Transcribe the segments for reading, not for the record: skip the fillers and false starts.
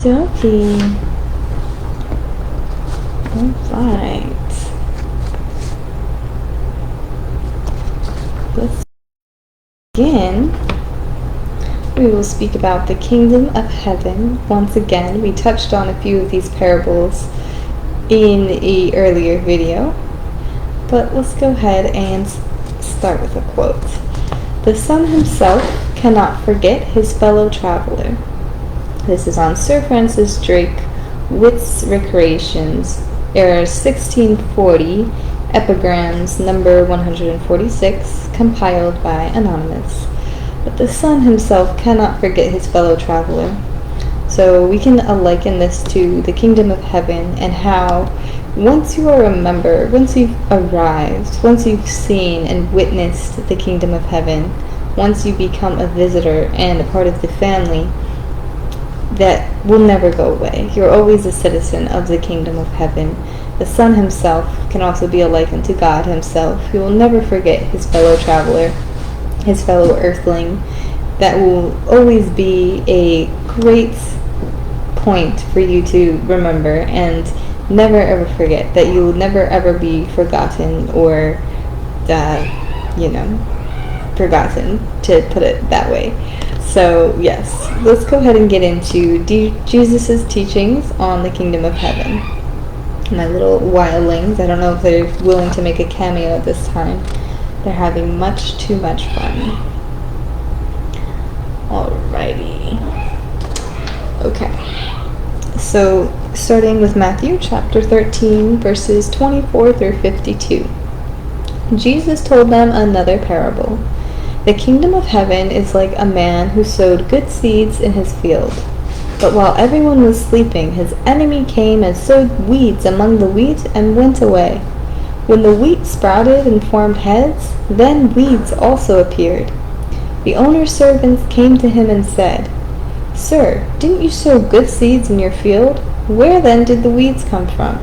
Dokie. Alright. Let's begin. We will speak about the kingdom of heaven. Once again, we touched on a few of these parables in an earlier video. But let's go ahead and start with a quote. The Son himself cannot forget his fellow traveler. This is on Sir Francis Drake, Wit's Recreations, era 1640, epigrams number 146, compiled by Anonymous. But the Son himself cannot forget his fellow traveler. So we can liken this to the kingdom of heaven, and how once you are a member, once you've arrived, once you've seen and witnessed the kingdom of heaven, once you become a visitor and a part of the family, that will never go away. You're always a citizen of the kingdom of heaven. The Son himself can also be likened to God himself. He will never forget his fellow traveler, his fellow earthling. That will always be a great point for you to remember, and never ever forget that you will never ever be forgotten, or forgotten, to put it that way. So yes, let's go ahead and get into Jesus' teachings on the kingdom of heaven. My little wildlings, I don't know if they're willing to make a cameo at this time. They're having much too much fun. Alrighty. Okay. So, starting with Matthew chapter 13, verses 24 through 52. Jesus told them another parable. The kingdom of heaven is like a man who sowed good seeds in his field. But while everyone was sleeping, his enemy came and sowed weeds among the wheat and went away. When the wheat sprouted and formed heads, then weeds also appeared. The owner's servants came to him and said, "Sir, didn't you sow good seeds in your field? Where then did the weeds come from?"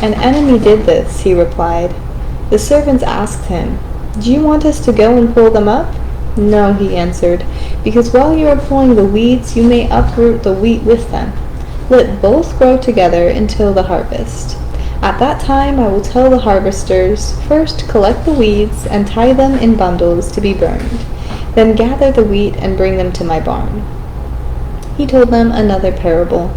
"An enemy did this," he replied. The servants asked him, "Do you want us to go and pull them up?" "No," he answered, "because while you are pulling the weeds, you may uproot the wheat with them. Let both grow together until the harvest. At that time I will tell the harvesters, first collect the weeds and tie them in bundles to be burned. Then gather the wheat and bring them to my barn." He told them another parable.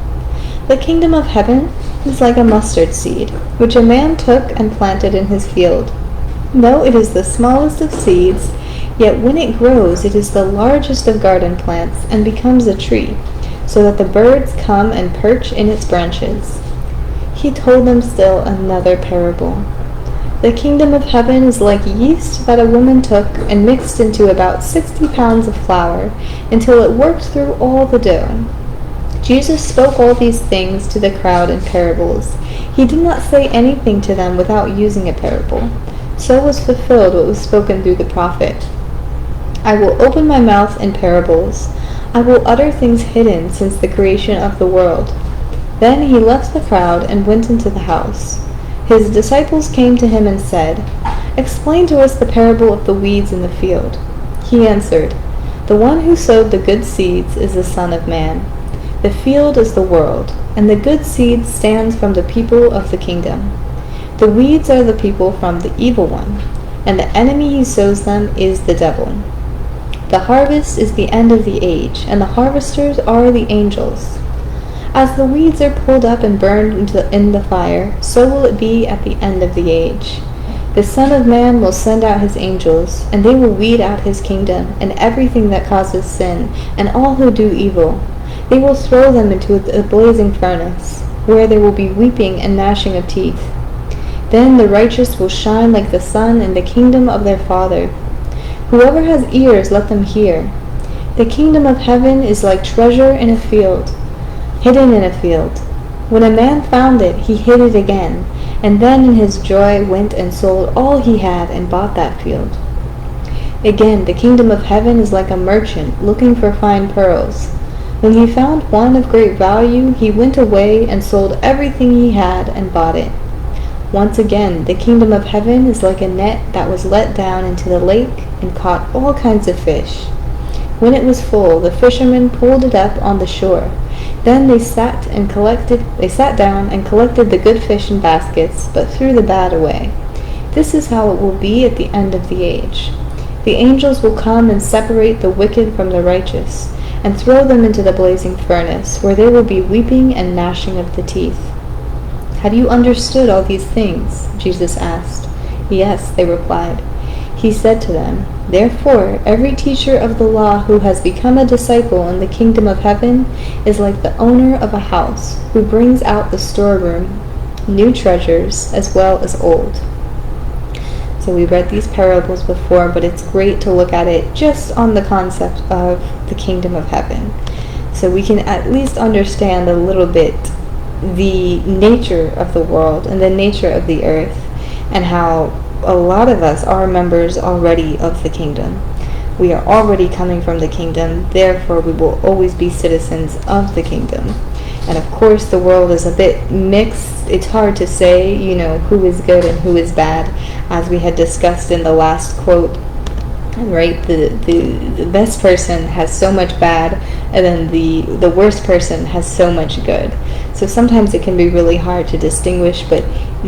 The kingdom of heaven is like a mustard seed, which a man took and planted in his field. Though it is the smallest of seeds, yet when it grows it is the largest of garden plants and becomes a tree, so that the birds come and perch in its branches. He told them still another parable. The kingdom of heaven is like yeast that a woman took and mixed into about 60 pounds of flour until it worked through all the dough. Jesus spoke all these things to the crowd in parables. He did not say anything to them without using a parable. So was fulfilled what was spoken through the prophet. "I will open my mouth in parables. I will utter things hidden since the creation of the world." Then he left the crowd and went into the house. His disciples came to him and said, "Explain to us the parable of the weeds in the field." He answered, "The one who sowed the good seeds is the Son of Man. The field is the world, and the good seed stands from the people of the kingdom. The weeds are the people from the evil one, and the enemy who sows them is the devil. The harvest is the end of the age, and the harvesters are the angels. As the weeds are pulled up and burned in the fire, so will it be at the end of the age. The Son of Man will send out his angels, and they will weed out his kingdom, and everything that causes sin, and all who do evil. They will throw them into a blazing furnace, where there will be weeping and gnashing of teeth. Then the righteous will shine like the sun in the kingdom of their Father. Whoever has ears, let them hear. The kingdom of heaven is like treasure in a field, hidden in a field. When a man found it, he hid it again, and then in his joy went and sold all he had and bought that field. Again, the kingdom of heaven is like a merchant looking for fine pearls. When he found one of great value, he went away and sold everything he had and bought it. Once again, the kingdom of heaven is like a net that was let down into the lake and caught all kinds of fish. When it was full, the fishermen pulled it up on the shore. Then they sat down and collected the good fish in baskets, but threw the bad away. This is how it will be at the end of the age. The angels will come and separate the wicked from the righteous, and throw them into the blazing furnace, where there will be weeping and gnashing of the teeth. Have you understood all these things? Jesus asked. Yes, they replied. He said to them, Therefore, every teacher of the law who has become a disciple in the kingdom of heaven is like the owner of a house who brings out the storeroom new treasures as well as old. So we read these parables before, but it's great to look at it just on the concept of the kingdom of heaven. So we can at least understand a little bit the nature of the world and the nature of the earth, and how a lot of us are members already of the kingdom. We are already coming from the kingdom, therefore we will always be citizens of the kingdom. And of course the world is a bit mixed. It's hard to say, who is good and who is bad, as we had discussed in the last quote. Right, the best person has so much bad, and then the worst person has so much good. So sometimes it can be really hard to distinguish, but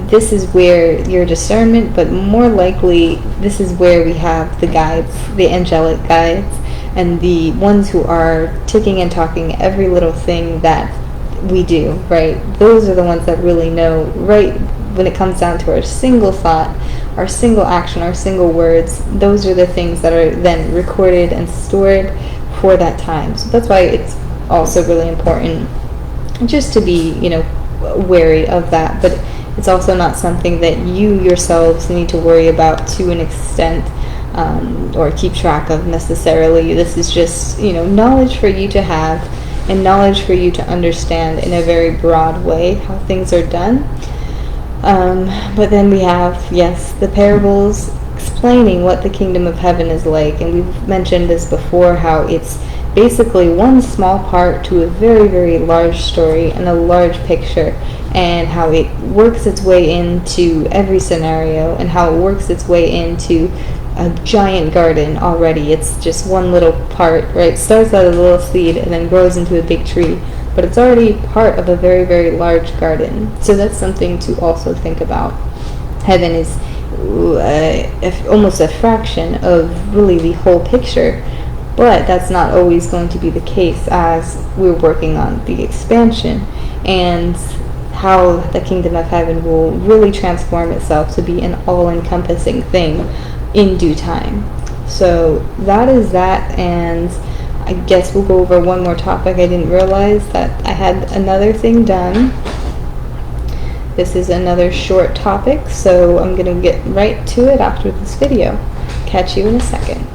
this is where your discernment, but more likely this is where we have the guides, the angelic guides, and the ones who are ticking and talking every little thing that we do, right? Those are the ones that really know, right, when it comes down to our single thought, our single action, our single words. Those are the things that are then recorded and stored for that time. So that's why it's also really important just to be, wary of that. But it's also not something that you yourselves need to worry about to an extent, or keep track of necessarily. This is just, knowledge for you to have, and knowledge for you to understand in a very broad way how things are done. But then we have, yes, the parables explaining what the kingdom of heaven is like. And we've mentioned this before, how it's basically one small part to a very, very large story and a large picture, and how it works its way into every scenario, and how it works its way into a giant garden already. It's just one little part, right? It starts out as a little seed and then grows into a big tree, but it's already part of a very, very large garden. So that's something to also think about. Heaven is almost a fraction of really the whole picture, but that's not always going to be the case as we're working on the expansion and how the kingdom of heaven will really transform itself to be an all-encompassing thing in due time. So that is that, and I guess we'll go over one more topic. I didn't realize that I had another thing done. This is another short topic, so I'm going to get right to it after this video. Catch you in a second.